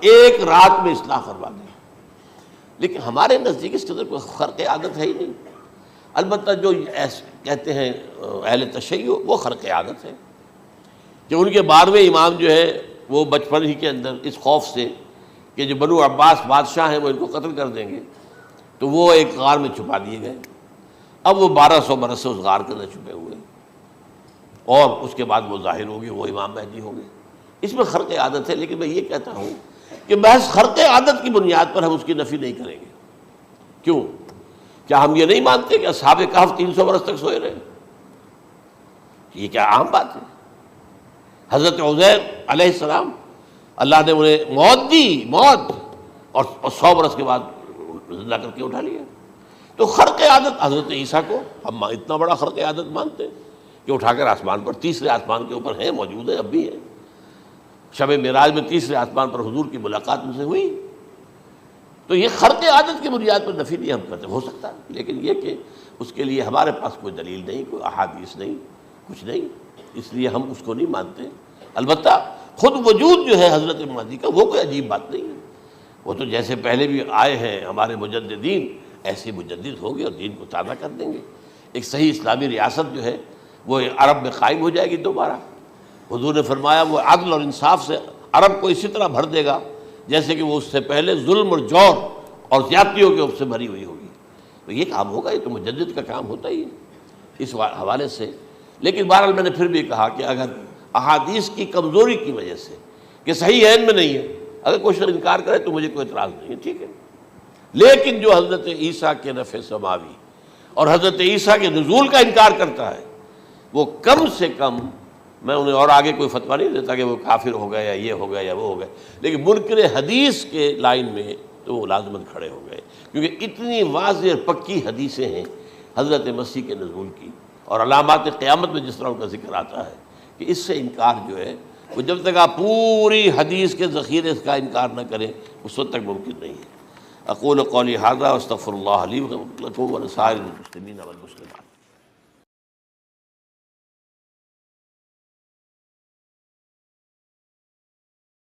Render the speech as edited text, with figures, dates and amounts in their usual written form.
ایک رات میں اصلاح فرما دیں، لیکن ہمارے نزدیک اس قدر کوئی خرق عادت ہے ہی نہیں۔ البتہ جو کہتے ہیں اہل تشیع، وہ خرق عادت ہے کہ ان کے 12ویں امام جو ہے وہ بچپن ہی کے اندر اس خوف سے کہ جو بنو عباس بادشاہ ہیں وہ ان کو قتل کر دیں گے، تو وہ ایک غار میں چھپا دیے گئے۔ اب وہ 1200 برس سے اس غار کے اندر چھپے ہوئے، اور اس کے بعد وہ ظاہر ہوگی، وہ امام مہدی ہوں گے۔ اس میں خرق عادت ہے، لیکن میں یہ کہتا ہوں کہ محض خرق عادت کی بنیاد پر ہم اس کی نفی نہیں کریں گے۔ کیوں؟ کیا ہم یہ نہیں مانتے کہ اصحاب کہف 300 برس تک سوئے رہے؟ یہ کیا عام بات ہے؟ حضرت عزیر علیہ السلام، اللہ نے انہیں موت دی، موت، اور 100 برس کے بعد زندہ کر کے اٹھا لیا۔ تو خرق عادت حضرت عیسیٰ کو ہم اتنا بڑا خرق عادت مانتے ہیں کہ اٹھا کر آسمان پر، تیسرے آسمان کے اوپر ہیں، موجود ہیں، اب بھی ہیں۔ شب معراج میں تیسرے آسمان پر حضور کی ملاقات ان سے ہوئی۔ تو یہ خرق عادت کی بنیاد پر نفی نہیں ہم کرتے، ہو سکتا ہے، لیکن یہ کہ اس کے لیے ہمارے پاس کوئی دلیل نہیں، کوئی احادیث نہیں، کچھ نہیں، اس لیے ہم اس کو نہیں مانتے۔ البتہ خود وجود جو ہے حضرت مہدی کا، وہ کوئی عجیب بات نہیں ہے، وہ تو جیسے پہلے بھی آئے ہیں ہمارے مجددین، ایسے مجدد ہوں گے اور دین کو تازہ کر دیں گے۔ ایک صحیح اسلامی ریاست جو ہے وہ عرب میں قائم ہو جائے گی دوبارہ۔ حضور نے فرمایا وہ عدل اور انصاف سے عرب کو اسی طرح بھر دے گا جیسے کہ وہ اس سے پہلے ظلم اور جور اور زیادتیوں کے سے بھری ہوئی ہوگی۔ تو یہ کام ہوگا، یہ تو مجدد کا کام ہوتا ہی ہے اس حوالے سے۔ لیکن بہرحال میں نے پھر بھی کہا کہ اگر احادیث کی کمزوری کی وجہ سے کہ صحیح عین میں نہیں ہے، اگر کوئی شخص انکار کرے تو مجھے کوئی اعتراض نہیں ہے، ٹھیک ہے۔ لیکن جو حضرت عیسیٰ کے نفع سماوی اور حضرت عیسیٰ کے نزول کا انکار کرتا ہے، وہ کم سے کم، میں انہیں اور آگے کوئی فتویٰ نہیں دیتا کہ وہ کافر ہو گئے یا یہ ہو گئے یا وہ ہو گئے، لیکن منکر حدیث کے لائن میں تو وہ لازمت کھڑے ہو گئے، کیونکہ اتنی واضح اور پکی حدیثیں ہیں حضرت مسیح کے نزول کی، اور علامات قیامت میں جس طرح ان کا ذکر آتا ہے کہ اس سے انکار جو ہے وہ جب تک آپ پوری حدیث کے ذخیرے کا انکار نہ کریں اس وقت تک ممکن نہیں ہے۔ اقول قولی ھذا واستغفر اللہ لی ولکم ولسائر المسلمین والمسلمات۔